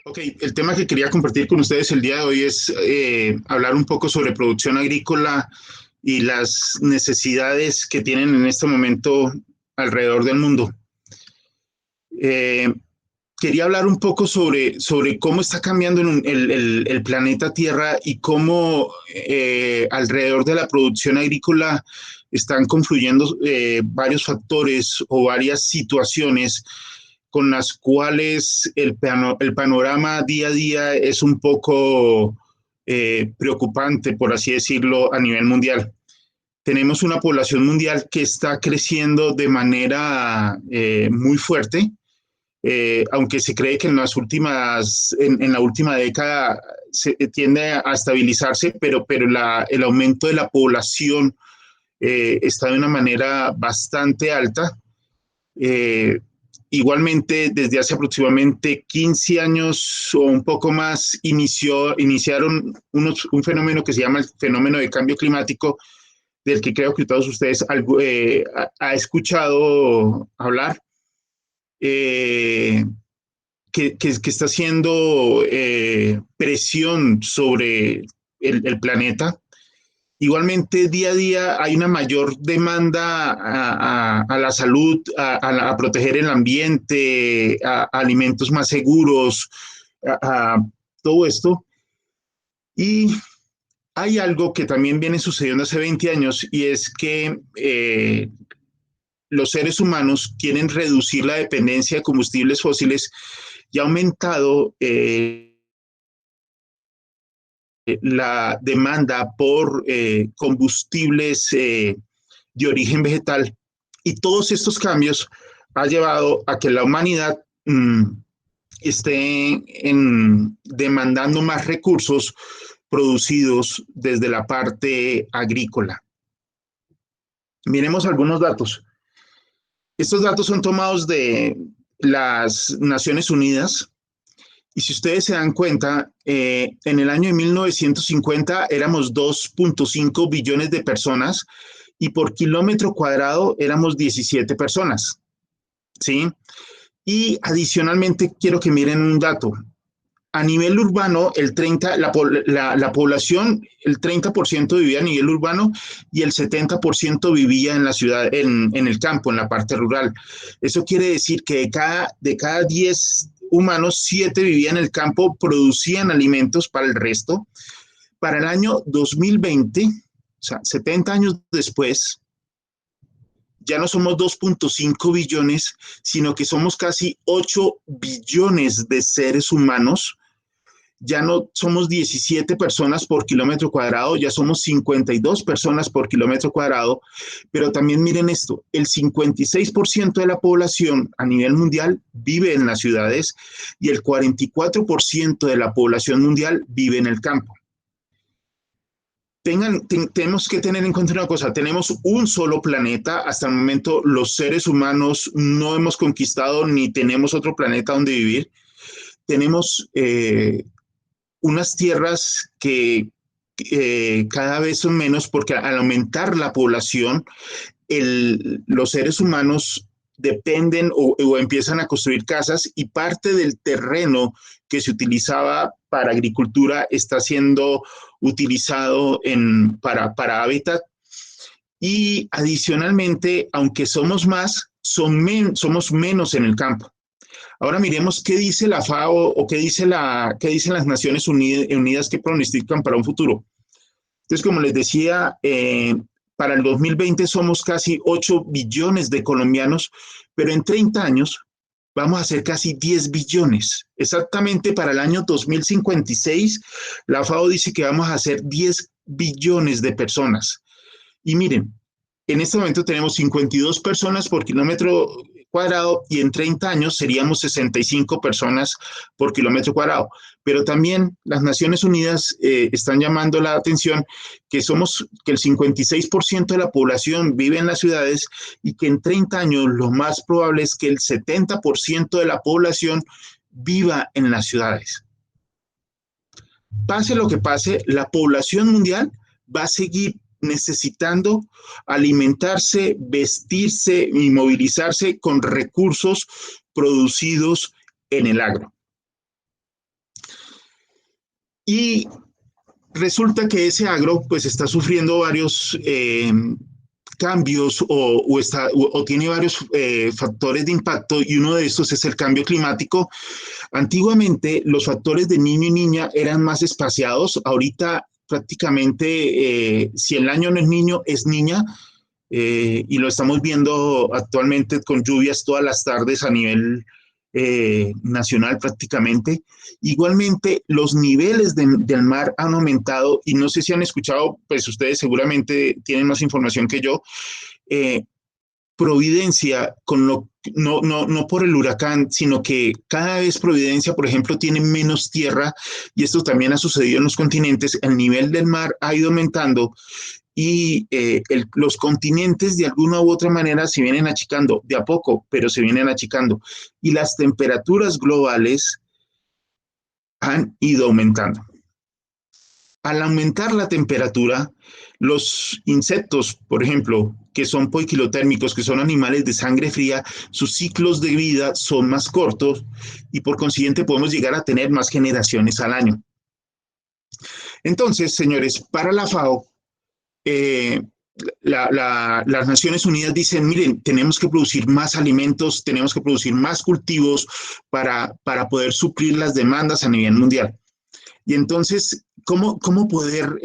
Ok, el tema que quería compartir con ustedes el día de hoy es hablar un poco sobre producción agrícola y las necesidades que tienen en este momento alrededor del mundo. Eh, Quería hablar un poco sobre cómo está cambiando el planeta Tierra y cómo alrededor de la producción agrícola están confluyendo varios factores o varias situaciones con las cuales el panorama día a día es un poco preocupante, por así decirlo, a nivel mundial. Tenemos una población mundial que está creciendo de manera muy fuerte, aunque se cree que en la última década se tiende a estabilizarse, pero el aumento de la población está de una manera bastante alta. Eh, Igualmente, desde hace aproximadamente 15 años o un poco más, iniciaron un fenómeno que se llama el fenómeno de cambio climático, del que creo que todos ustedes ha escuchado hablar, eh, que está haciendo presión sobre el planeta. Igualmente, día a día hay una mayor demanda a la salud, a proteger el ambiente, a alimentos más seguros, a todo esto. Y hay algo que también viene sucediendo hace 20 años y es que los seres humanos quieren reducir la dependencia de combustibles fósiles y ha aumentado la demanda por combustibles de origen vegetal. Y todos estos cambios han llevado a que la humanidad esté demandando más recursos producidos desde la parte agrícola. Miremos algunos datos. Estos datos son tomados de las Naciones Unidas. Y si ustedes se dan cuenta, en el año de 1950 éramos 2.5 billones de personas y por kilómetro cuadrado éramos 17 personas, ¿sí? Y adicionalmente quiero que miren un dato. A nivel urbano, la población, el 30% vivía a nivel urbano y el 70% vivía en la ciudad, en el campo, en la parte rural. Eso quiere decir que de cada 10 humanos, 7 vivían en el campo, producían alimentos para el resto. Para el año 2020, o sea, 70 años después, ya no somos 2.5 billones, sino que somos casi 8 billones de seres humanos. Ya no somos 17 personas por kilómetro cuadrado, ya somos 52 personas por kilómetro cuadrado, pero también miren esto, el 56% de la población a nivel mundial vive en las ciudades y el 44% de la población mundial vive en el campo. Tenemos que tener en cuenta una cosa, tenemos un solo planeta, hasta el momento los seres humanos no hemos conquistado ni tenemos otro planeta donde vivir, tenemos unas tierras que cada vez son menos porque al aumentar la población, los seres humanos dependen o empiezan a construir casas y parte del terreno que se utilizaba para agricultura está siendo utilizado para hábitat y adicionalmente, aunque somos más, somos menos en el campo. Ahora miremos qué dice la FAO o qué dicen las Naciones Unidas que pronostican para un futuro. Entonces, como les decía, para el 2020 somos casi 8 billones de colombianos, pero en 30 años vamos a ser casi 10 billones. Exactamente para el año 2056, la FAO dice que vamos a ser 10 billones de personas. Y miren, en este momento tenemos 52 personas por kilómetro cuadrado y en 30 años seríamos 65 personas por kilómetro cuadrado. Pero también las Naciones Unidas están llamando la atención que el 56% de la población vive en las ciudades y que en 30 años lo más probable es que el 70% de la población viva en las ciudades. Pase lo que pase, la población mundial va a seguir necesitando alimentarse, vestirse y movilizarse con recursos producidos en el agro. Y resulta que ese agro pues está sufriendo varios cambios o tiene varios factores de impacto, y uno de estos es el cambio climático. Antiguamente los factores de niño y niña eran más espaciados. Ahorita prácticamente si el año no es niño, es niña. Y lo estamos viendo actualmente con lluvias todas las tardes a nivel nacional prácticamente. Igualmente, los niveles del mar han aumentado, y no sé si han escuchado, pues ustedes seguramente tienen más información que yo. eh, Providencia, no por el huracán, sino que cada vez Providencia, por ejemplo, tiene menos tierra, y esto también ha sucedido en los continentes. El nivel del mar ha ido aumentando, y los continentes de alguna u otra manera se vienen achicando, de a poco, pero se vienen achicando. Y las temperaturas globales han ido aumentando. Al aumentar la temperatura, los insectos, por ejemplo, que son poiquilotérmicos, que son animales de sangre fría, sus ciclos de vida son más cortos, y por consiguiente podemos llegar a tener más generaciones al año. Entonces, señores, para la FAO, eh, las Naciones Unidas dicen, miren, tenemos que producir más alimentos, tenemos que producir más cultivos para poder suplir las demandas a nivel mundial. Y entonces, ¿cómo poder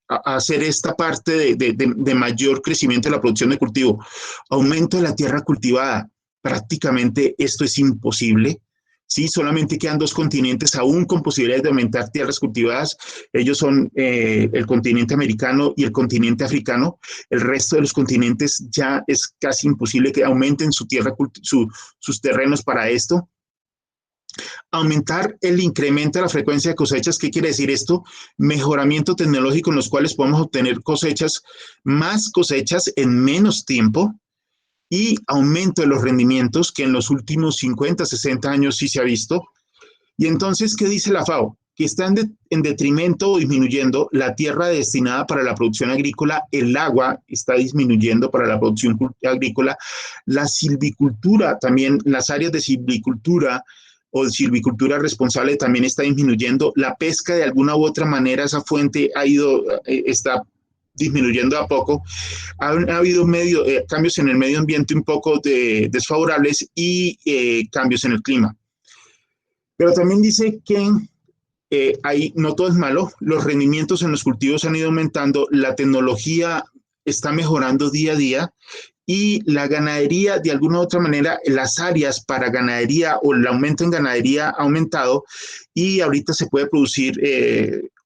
hacer esta parte de mayor crecimiento de la producción de cultivo? Aumento de la tierra cultivada. Prácticamente esto es imposible. Sí, solamente quedan dos continentes aún con posibilidades de aumentar tierras cultivadas. Ellos son el continente americano y el continente africano. El resto de los continentes ya es casi imposible que aumenten sus terrenos para esto. Aumentar el incremento de la frecuencia de cosechas. ¿Qué quiere decir esto? Mejoramiento tecnológico en los cuales podemos obtener más cosechas en menos tiempo, y aumento de los rendimientos, que en los últimos 50, 60 años sí se ha visto. Y entonces, ¿qué dice la FAO? Que está en detrimento o disminuyendo la tierra destinada para la producción agrícola, el agua está disminuyendo para la producción agrícola, la silvicultura, también las áreas de silvicultura o de silvicultura responsable también está disminuyendo, la pesca de alguna u otra manera, esa fuente está disminuyendo a poco. Han habido cambios en el medio ambiente un poco desfavorables, y cambios en el clima. Pero también dice que no todo es malo, los rendimientos en los cultivos han ido aumentando, la tecnología está mejorando día a día, y la ganadería, de alguna u otra manera, las áreas para ganadería o el aumento en ganadería ha aumentado, y ahorita se puede producir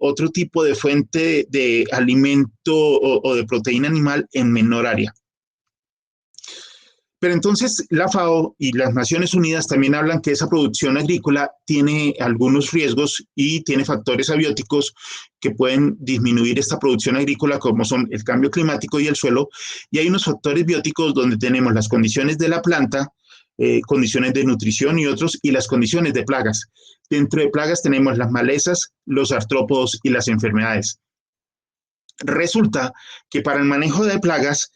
otro tipo de fuente de alimento o de proteína animal en menor área. Pero entonces la FAO y las Naciones Unidas también hablan que esa producción agrícola tiene algunos riesgos y tiene factores abióticos que pueden disminuir esta producción agrícola, como son el cambio climático y el suelo. Y hay unos factores bióticos donde tenemos las condiciones de la planta, condiciones de nutrición y otros, y las condiciones de plagas. Dentro de plagas tenemos las malezas, los artrópodos y las enfermedades. Resulta que para el manejo de plagas,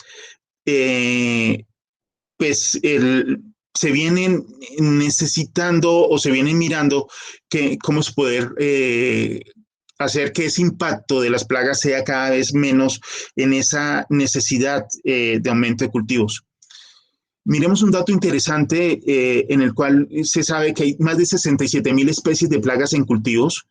pues se vienen necesitando o se vienen mirando cómo es poder hacer que ese impacto de las plagas sea cada vez menos en esa necesidad de aumento de cultivos. Miremos un dato interesante en el cual se sabe que hay más de 67,000 especies de plagas en cultivos.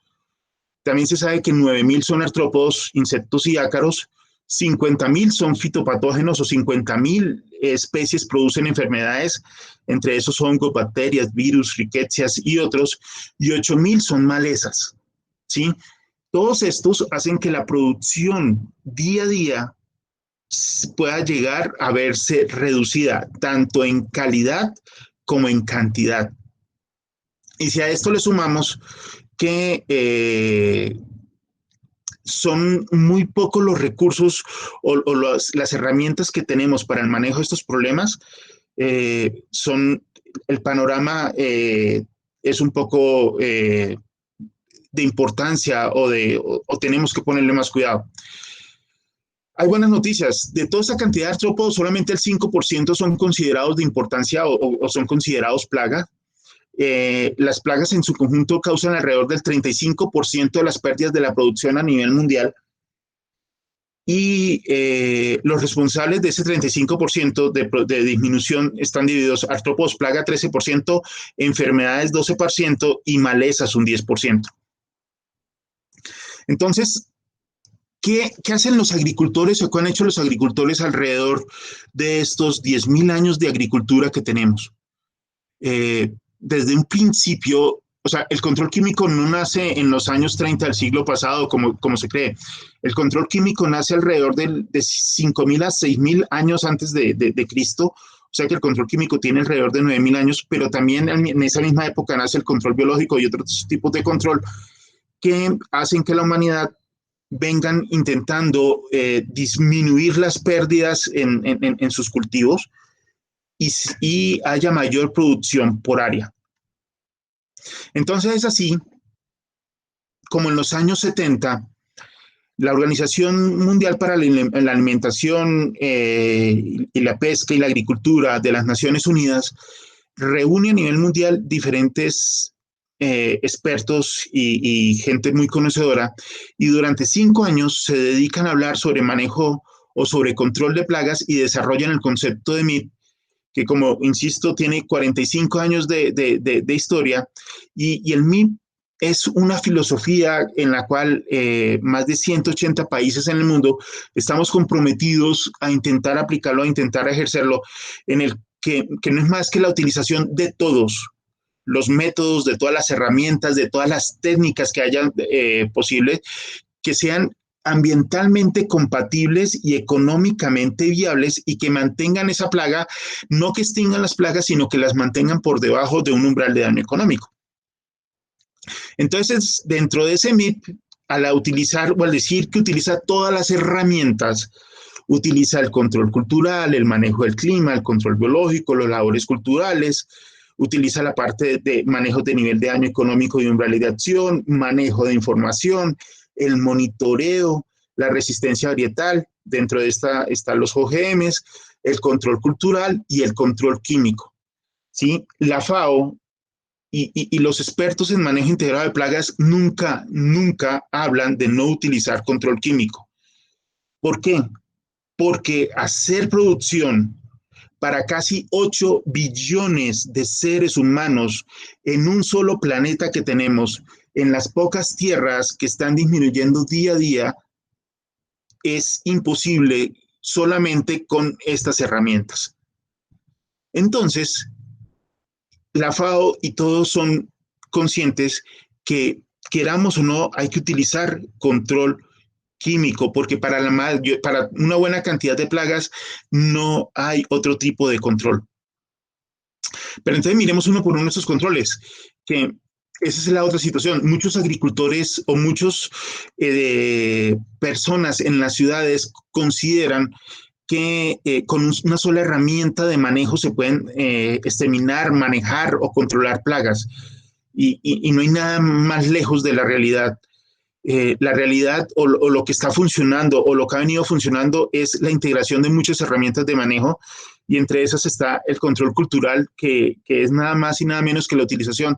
También se sabe que 9,000 son artrópodos, insectos y ácaros. 50,000 son fitopatógenos, o 50,000 especies producen enfermedades, entre esos hongos, bacterias, virus, riquecias y otros, y 8,000 son malezas, ¿sí? Todos estos hacen que la producción día a día pueda llegar a verse reducida, tanto en calidad como en cantidad. Y si a esto le sumamos que son muy pocos los recursos o las herramientas que tenemos para el manejo de estos problemas, el panorama es un poco de importancia, o tenemos que ponerle más cuidado. Hay buenas noticias. De toda esa cantidad de artrópodos, solamente el 5% son considerados de importancia o son considerados plaga. las plagas en su conjunto causan alrededor del 35% de las pérdidas de la producción a nivel mundial y los responsables de ese 35% de disminución están divididos: artrópodos plaga 13%, enfermedades 12% y malezas un 10%. Entonces, ¿qué hacen los agricultores o qué han hecho los agricultores alrededor de estos 10.000 años de agricultura que tenemos? Desde un principio, o sea, el control químico no nace en los años 30 del siglo pasado, como se cree. El control químico nace alrededor de 5.000 a 6.000 años antes de Cristo. O sea que el control químico tiene alrededor de 9.000 años, pero también en esa misma época nace el control biológico y otros tipos de control que hacen que la humanidad vengan intentando disminuir las pérdidas en sus cultivos y haya mayor producción por área. Entonces es así como en los años 70, la Organización Mundial para la Alimentación y la Pesca y la Agricultura de las Naciones Unidas reúne a nivel mundial diferentes expertos y gente muy conocedora, y durante 5 años se dedican a hablar sobre manejo o sobre control de plagas y desarrollan el concepto de MIP, que, como insisto, tiene 45 años de historia, y el MIP es una filosofía en la cual más de 180 países en el mundo estamos comprometidos a intentar aplicarlo, a intentar ejercerlo, en el que no es más que la utilización de todos los métodos, de todas las herramientas, de todas las técnicas que hayan posibles, que sean ambientalmente compatibles y económicamente viables y que mantengan esa plaga, no que extingan las plagas, sino que las mantengan por debajo de un umbral de daño económico. Entonces, dentro de ese MIP, al utilizar o al decir que utiliza todas las herramientas, utiliza el control cultural, el manejo del clima, el control biológico, los labores culturales, utiliza la parte de manejo de nivel de daño económico y umbral de acción, manejo de información, el monitoreo, la resistencia varietal, dentro de esta están los OGMs, el control cultural y el control químico. ¿Sí? La FAO y los expertos en manejo integrado de plagas nunca hablan de no utilizar control químico. ¿Por qué? Porque hacer producción para casi 8 billones de seres humanos en un solo planeta que tenemos, en las pocas tierras que están disminuyendo día a día, es imposible solamente con estas herramientas. Entonces, la FAO y todos son conscientes que, queramos o no, hay que utilizar control químico, porque para una buena cantidad de plagas no hay otro tipo de control. Pero entonces miremos uno por uno estos controles, que esa es la otra situación. Muchos agricultores o muchas personas en las ciudades consideran que con una sola herramienta de manejo se pueden exterminar, manejar o controlar plagas. Y no hay nada más lejos de la realidad. La realidad o lo que está funcionando o lo que ha venido funcionando es la integración de muchas herramientas de manejo, y entre esas está el control cultural, que es nada más y nada menos que la utilización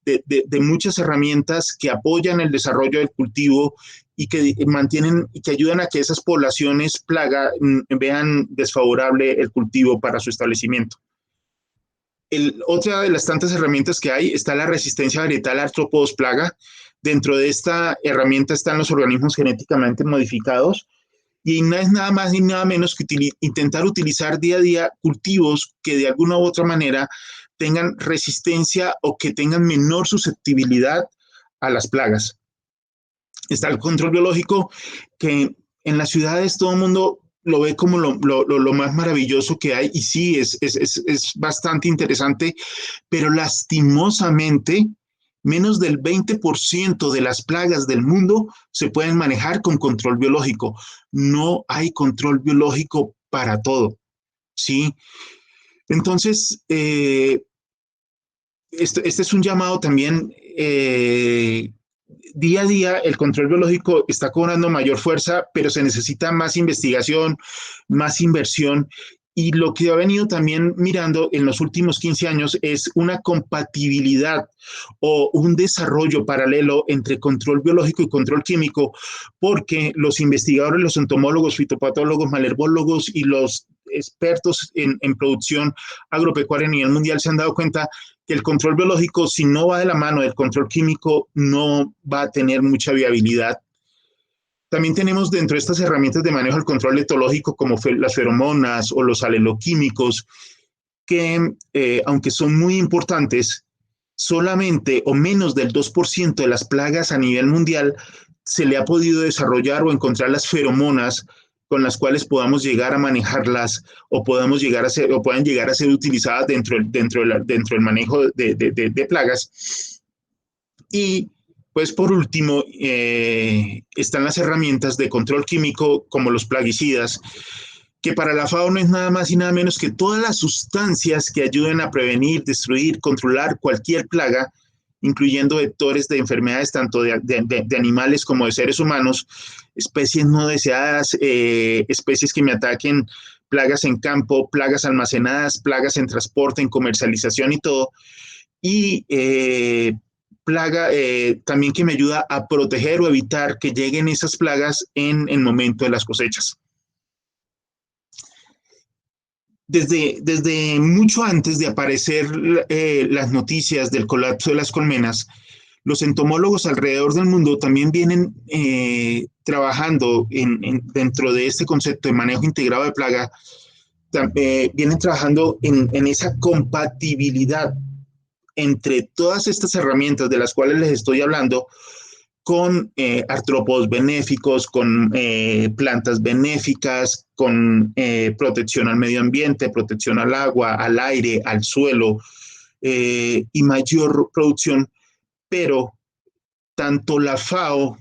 de muchas herramientas que apoyan el desarrollo del cultivo y que mantienen y que ayudan a que esas poblaciones plaga vean desfavorable el cultivo para su establecimiento. Otra de las tantas herramientas que hay está la resistencia varietal a artrópodos plaga. Dentro de esta herramienta están los organismos genéticamente modificados, y no es nada más ni nada menos que intentar utilizar día a día cultivos que de alguna u otra manera tengan resistencia o que tengan menor susceptibilidad a las plagas. Está el control biológico, que en las ciudades todo el mundo lo ve como lo más maravilloso que hay, y sí, es bastante interesante, pero lastimosamente menos del 20% de las plagas del mundo se pueden manejar con control biológico. No hay control biológico para todo, ¿sí? Entonces, este es un llamado también. Día a día el control biológico está cobrando mayor fuerza, pero se necesita más investigación, más inversión, Y lo que ha venido también mirando en los últimos 15 años es una compatibilidad o un desarrollo paralelo entre control biológico y control químico, porque los investigadores, los entomólogos, fitopatólogos, malergólogos y los expertos en producción agropecuaria a nivel mundial se han dado cuenta que el control biológico, si no va de la mano del control químico, no va a tener mucha viabilidad. También tenemos dentro de estas herramientas de manejo del control etológico como las feromonas o los aleloquímicos, que aunque son muy importantes, solamente o menos del 2% de las plagas a nivel mundial se le ha podido desarrollar o encontrar las feromonas con las cuales podamos llegar a manejarlas o podamos llegar a ser, o puedan llegar a ser utilizadas dentro del manejo de plagas. Y pues por último, están las herramientas de control químico como los plaguicidas, que para la FAO no es nada más y nada menos que todas las sustancias que ayuden a prevenir, destruir, controlar cualquier plaga, incluyendo vectores de enfermedades tanto de animales como de seres humanos, especies no deseadas, especies que me ataquen, plagas en campo, plagas almacenadas, plagas en transporte, en comercialización y todo. Y plaga también que me ayuda a proteger o evitar que lleguen esas plagas en el momento de las cosechas. Desde mucho antes de aparecer las noticias del colapso de las colmenas, los entomólogos alrededor del mundo también vienen trabajando dentro de este concepto de manejo integrado de plaga, vienen trabajando en esa compatibilidad entre todas estas herramientas de las cuales les estoy hablando, con artrópodos benéficos, con plantas benéficas, con protección al medio ambiente, protección al agua, al aire, al suelo y mayor producción. Pero tanto la FAO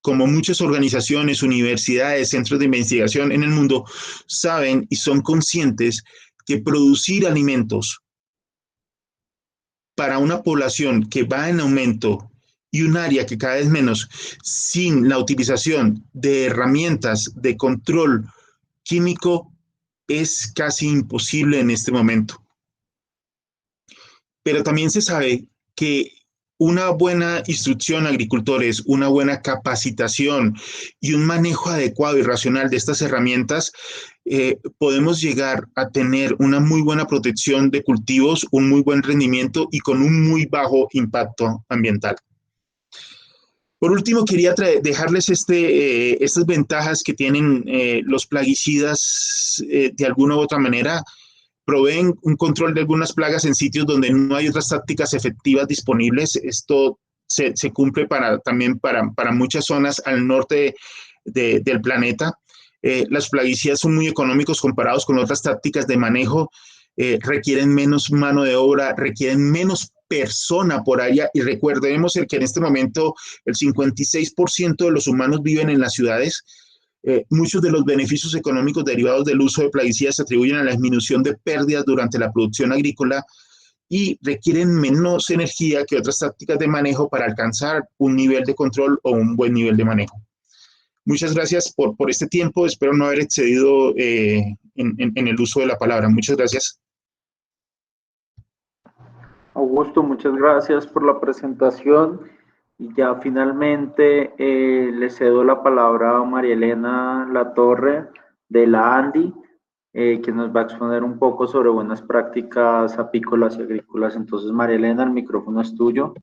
como muchas organizaciones, universidades, centros de investigación en el mundo saben y son conscientes que producir alimentos para una población que va en aumento y un área que cada vez menos, sin la utilización de herramientas de control químico, es casi imposible en este momento. Pero también se sabe que una buena instrucción a agricultores, una buena capacitación y un manejo adecuado y racional de estas herramientas, podemos llegar a tener una muy buena protección de cultivos, un muy buen rendimiento y con un muy bajo impacto ambiental. Por último, quería dejarles estas ventajas que tienen los plaguicidas de alguna u otra manera. Proveen un control de algunas plagas en sitios donde no hay otras tácticas efectivas disponibles. Esto se cumple también para muchas zonas al norte del planeta. Las plaguicidas son muy económicos comparados con otras tácticas de manejo. Requieren menos mano de obra, requieren menos persona por área. Y recordemos que en este momento el 56% de los humanos viven en las ciudades. Muchos de los beneficios económicos derivados del uso de plaguicidas se atribuyen a la disminución de pérdidas durante la producción agrícola y requieren menos energía que otras tácticas de manejo para alcanzar un nivel de control o un buen nivel de manejo. Muchas gracias por este tiempo. Espero no haber excedido en el uso de la palabra. Muchas gracias. Augusto, muchas gracias por la presentación. Y ya finalmente le cedo la palabra a María Elena Latorre de la ANDI, que nos va a exponer un poco sobre buenas prácticas apícolas y agrícolas. Entonces, María Elena, el micrófono es tuyo.